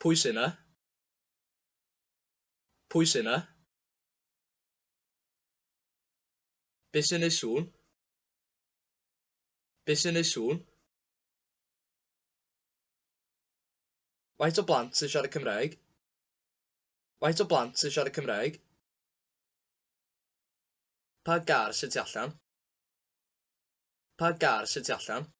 Pwy sy 'na? Pwy sy 'na? Be sy'n neud sŵn? Be sy'n neud sŵn? Faint o blant sy'n siarad Cymraeg? Faint o blant sy'n siarad Cymraeg? Pa gar sy'n tu allan? Pa gar sy'n tu allan?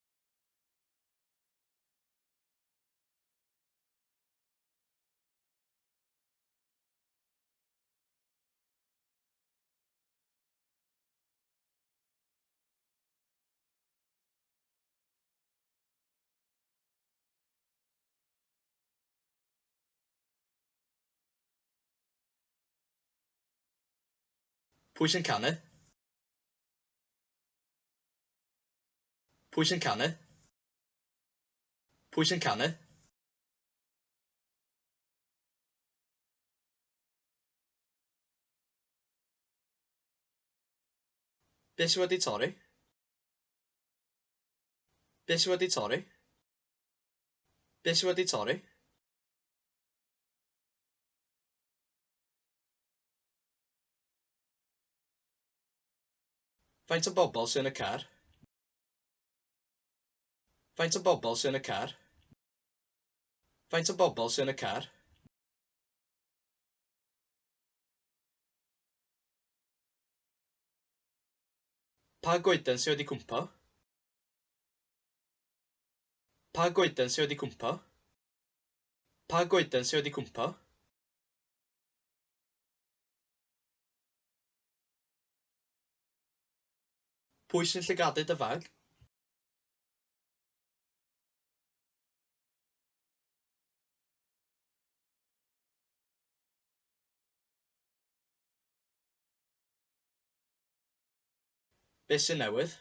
Pwy sy'n canu? Pwy sy'n canu? Pwy sy'n canu? Be sy wedi torri? Be sy wedi torri? Be sy wedi torri? Faint o bobl sy'n y car? Faint o bobl sy'n y car? Faint o bobl sy'n y car? Pa goeden sy wedi cwmpo? Pa goeden sy wedi cwmpo? Pa goeden sy wedi cwmpo? Pwy sy'n llygadu dy fag? Be sy'n newydd?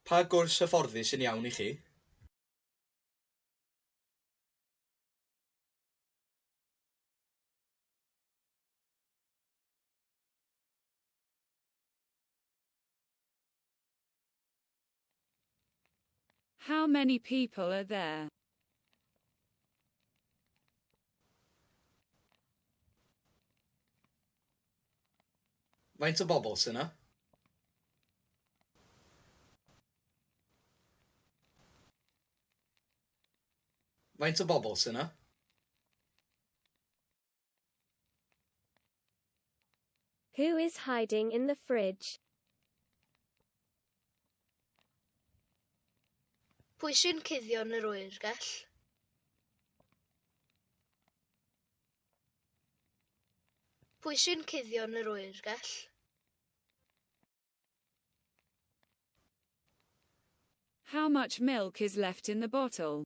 Pa gwrs hyfforddi sy'n iawn i chi? How many people are there? Faint o bobl sy'n 'na? Faint o bobl sy'n 'na? Who is hiding in the fridge? Pwy sy'n cuddio yn yr oergell? Pwy sy'n cuddio yn yr oergell? How much milk is left in the bottle?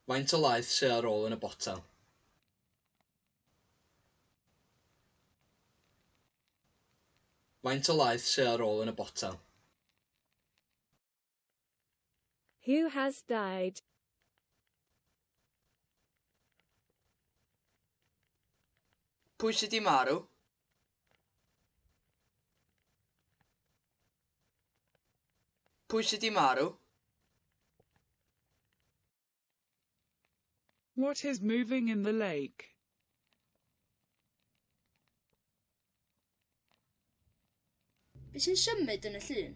Faint o laeth sydd ar ôl yn y botel? Faint o laeth sydd ar ôl yn y botel? Who has died? Pwy sydd 'di marw? Pwy sydd 'di marw? What is moving in the lake? Be sy'n symud yn y llun?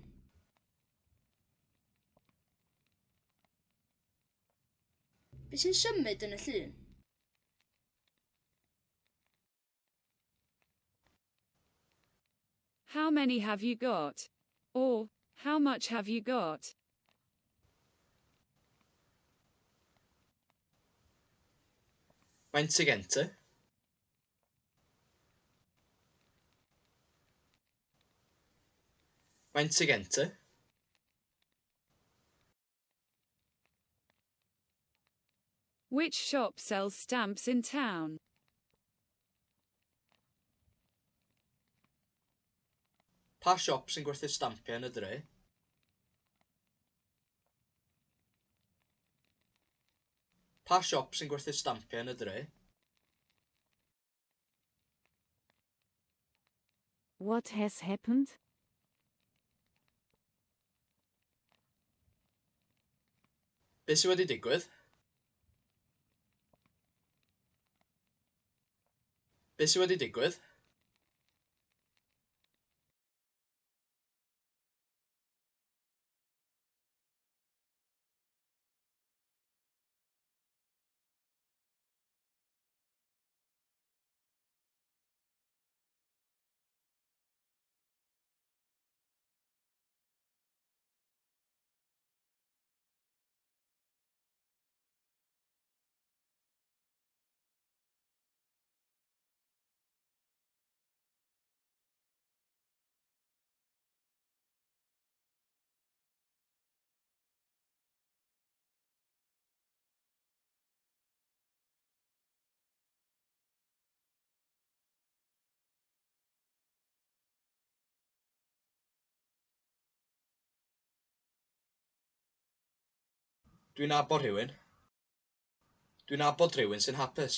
Be sy'n symud yn y llun? How many have you got? Or, how much have you got? Faint sy gen ti? Faint sy gen ti? Which shop sells stamps in town? Pa siop sy'n gwerthu stampiau yn y dre? Pa siop sy'n gwerthu stampiau yn y dre? What has happened? Be sydd wedi digwydd? Be sydd wedi digwydd? Dwi'n nabod rhywun. Dwi'n nabod rhywun sy'n hapus.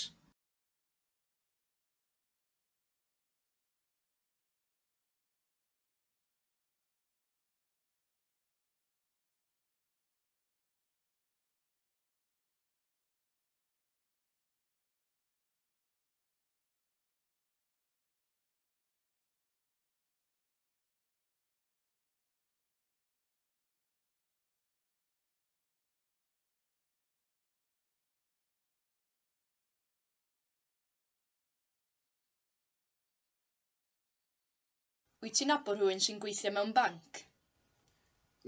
Wyt ti'n nabod rhywun sy'n gweithio mewn banc?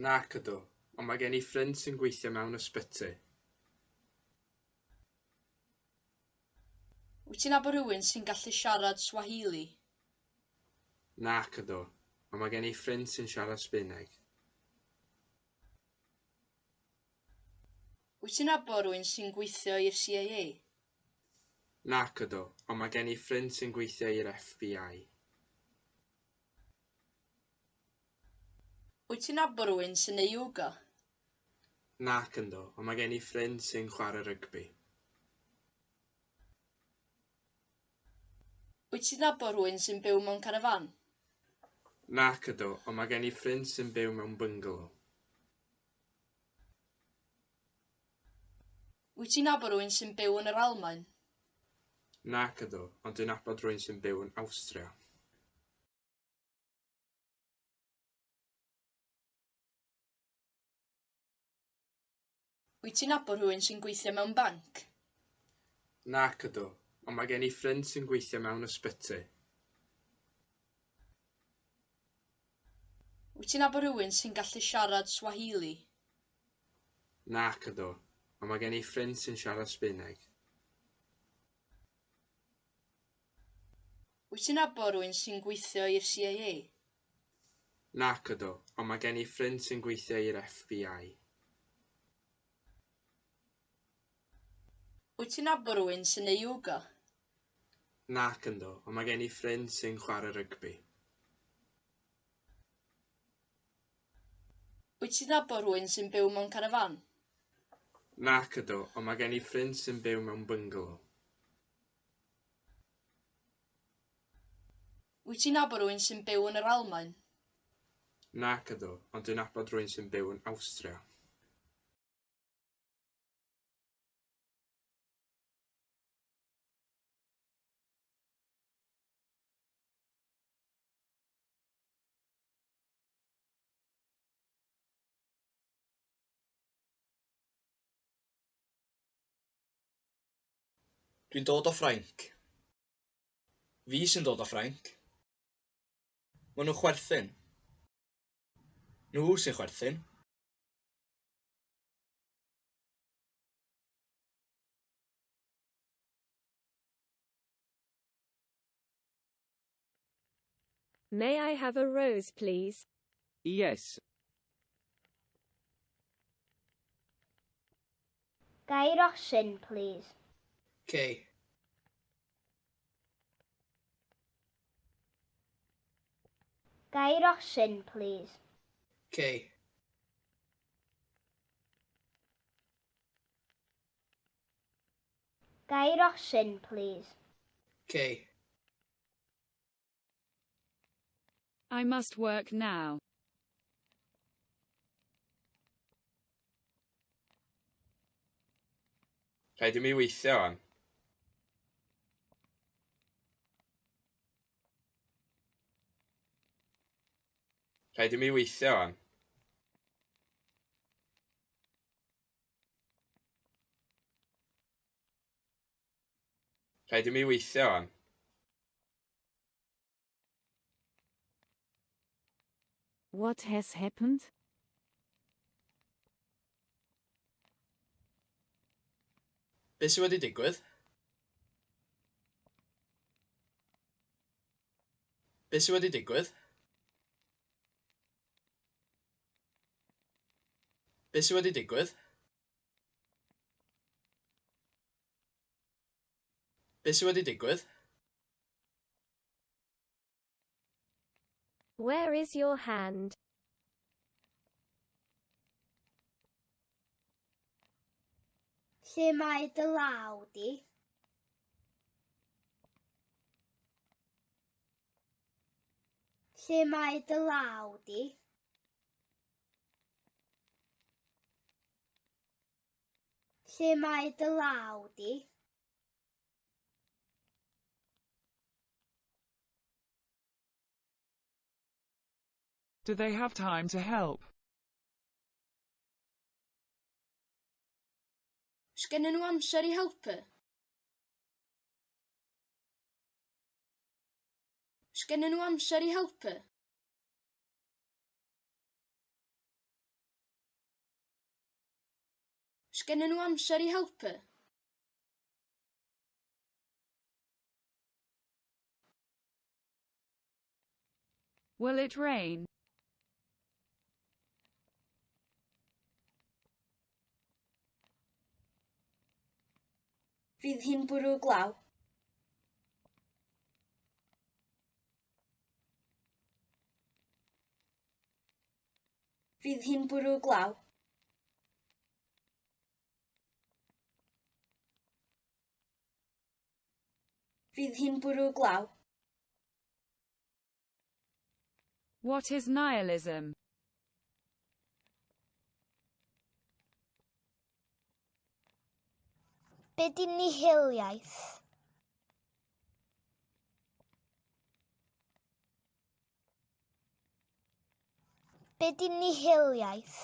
Nac ydw, ond mae gen i ffrind sy'n gweithio mewn ysbyty. Wyt ti'n nabod rhywun sy'n gallu siarad Swahili? Nac ydw, ond mae gen i ffrind sy'n siarad Sbaeneg. Wyt ti'n nabod rhywun sy'n gweithio i'r CIA? Nac ydw, ond mae gen i ffrind sy'n gweithio i'r FBI. Wyt ti'n nabod rhywun sy'n neu yoga? Nac ydw, ond mae gen i ffrind sy'n chwarae rygbi. Wyt ti'n nabod rhywun sy'n byw mewn carafan? Nac ydw, ond mae gen i ffrind sy'n byw mewn bungalow. Wyt ti'n nabod rhywun sy'n byw yn yr Almaen? Nac ydw, ond dwi'n nabod rhywun sy'n byw yn Awstria. Wyt ti'n nabod rhywun sy'n gweithio mewn banc? Nac ydw, ond mae gen i ffrind sy'n gweithio mewn ysbyty. Wyt ti'n nabod rhywun sy'n gallu siarad Swahili? Nac ydw, ond mae gen i ffrind sy'n siarad Sbaeneg. Wyt ti'n nabod rhywun sy'n gweithio i'r CIA? Nac ydw, ond mae gen i ffrind sy'n gweithio i'r FBI. Wyt ti'n nabod rhywun sy'n neu yoga? Nac ydw, ond mae gen i ffrind sy'n chwarae rygbi. Wyt ti'n nabod rhywun sy'n byw mewn carafan? Nac ydw, ond mae gen i ffrind sy'n byw mewn bungalow. Wyt ti'n nabod rhywun sy'n byw yn yr Almaen? Nac ydw, ond dwi'n nabod rhywun sy'n byw yn Awstria. Dwi'n dod o Ffrainc. Fi sy'n dod o Ffrainc. Maen nhw chwerthin. Nhw sy'n chwerthin. May I have a rose, please? Yes. Gai rosyn, please. Okay. Gai rosyn, please. Okay. Gai rosyn, please. Okay. I must work now. Rhaid i mi weithio wan. Rhaid i mi weithio wan. Rhaid i mi weithio wan. What has happened? Be sydd wedi digwydd? Be sydd wedi digwydd? Be sydd wedi digwydd? Be sydd wedi digwydd? Where is your hand? Lle mae dy law di? Lle mae dy law di? Lle mae dy law di? Do they have time to help? Oes gennyn nhw amser i helpu? Oes gennyn nhw amser i helpu? Oes gennyn nhw amser i helpu? Will it rain? Fydd hi'n bwrw glaw. Fydd hi'n bwrw glaw. Fydd hi'n bwrw glaw. What is nihilism? Be di nihiliaeth? Be di nihiliaeth?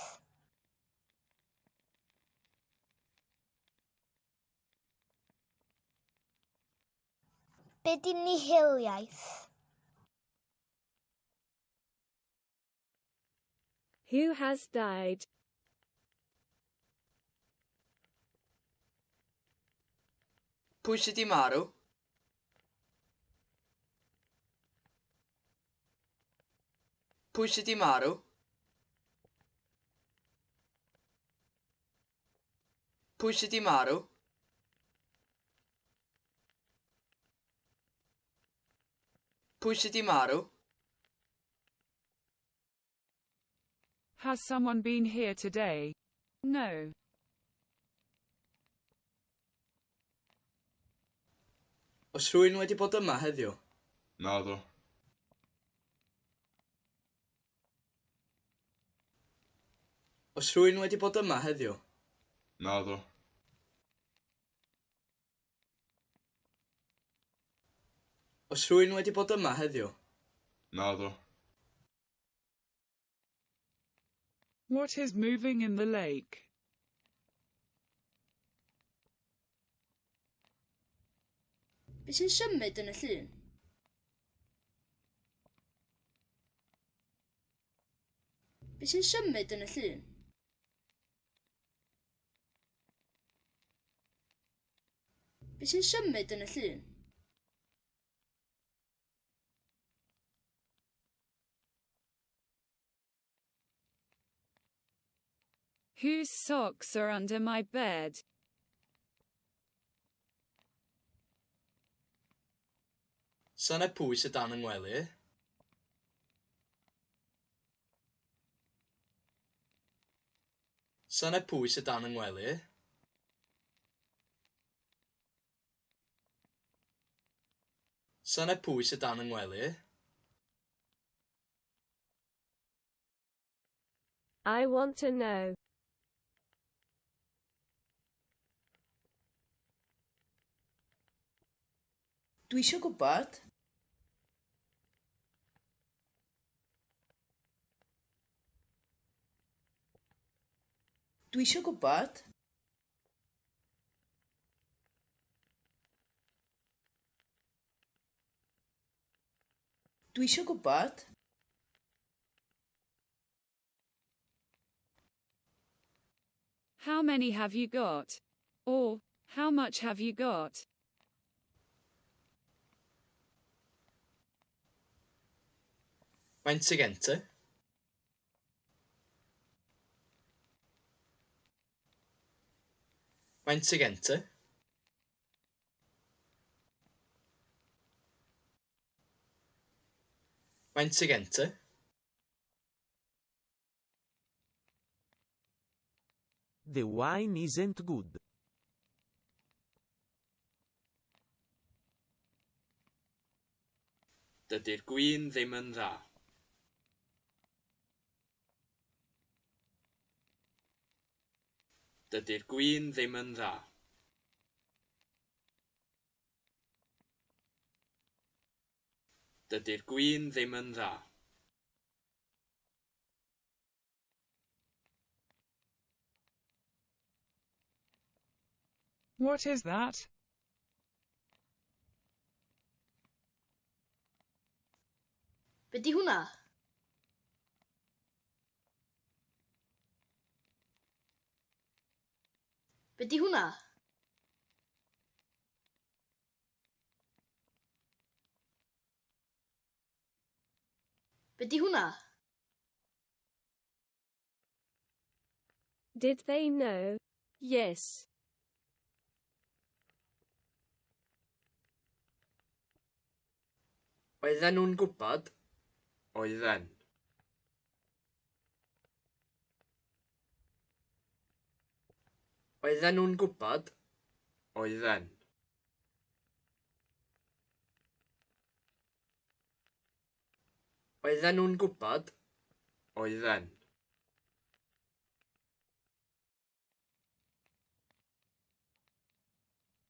Be di nihiliaeth? Who has died? Pwy sydd wedi marw? Pwy sydd wedi marw? Pwy sydd wedi marw? Pwy sydd wedi marw? Has someone been here today? No. Oes rhywun wedi bod yma heddiw? Naddo. Oes rhywun wedi bod yma heddiw? Naddo. Oes rhywun wedi bod yma heddiw? Naddo. What is moving in the lake? Be sy'n symud yn y llun? Be sy'n symud yn y llun? Be sy'n symud yn y llun? Whose socks are under my bed? Sana pwy sydd dan yng ngwely? Sana pwy sydd dan yng ngwely? Sana pwy sydd dan yng ngwely? I want to know. Dwi eisiau gwybod. Dwi eisiau gwybod. Dwi eisiau gwybod. How many have you got? Or, how much have you got? Faint sy gen ti? Faint sy gen ti? Faint sy gen ti? The wine isn't good. Dydy'r gwin ddim yn dda. Dydy'r gwin ddim yn dda. Dydy'r gwin ddim yn dda. What is that? Be di hwnna? Be di hwnna? Be di hwnna? Did they know? Yes. Oedden nhw'n gwybod? Oedden. Oedden nhw'n gwybod? Oedden. Oedden nhw'n gwybod? Oedden.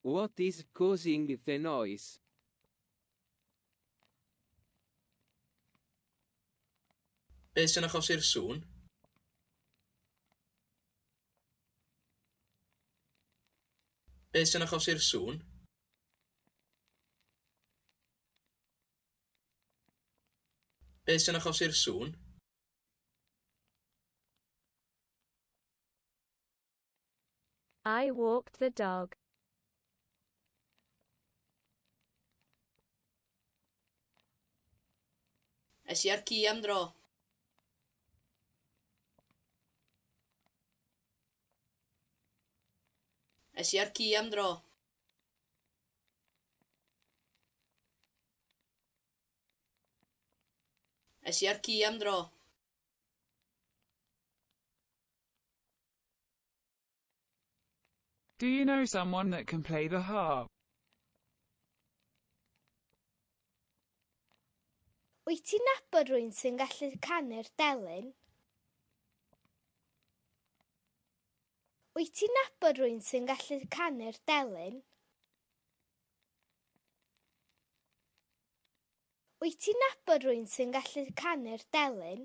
What is causing the noise? Be sy'n achosi'r sŵn? Be sy'n achosi'r sŵn? Be sy'n achosi'r sŵn? I walked the dog. Es i ar ci am dro. Es i ar ci am dro. Es i ar ci am dro. Do you know someone that can play the harp? Wyt ti'n nabod rhywun sy'n gallu canu'r delyn? Wyt ti'n nabod rhywun sy'n gallu canu'r delyn? Wyt ti'n nabod rhywun sy'n gallu canu'r delyn?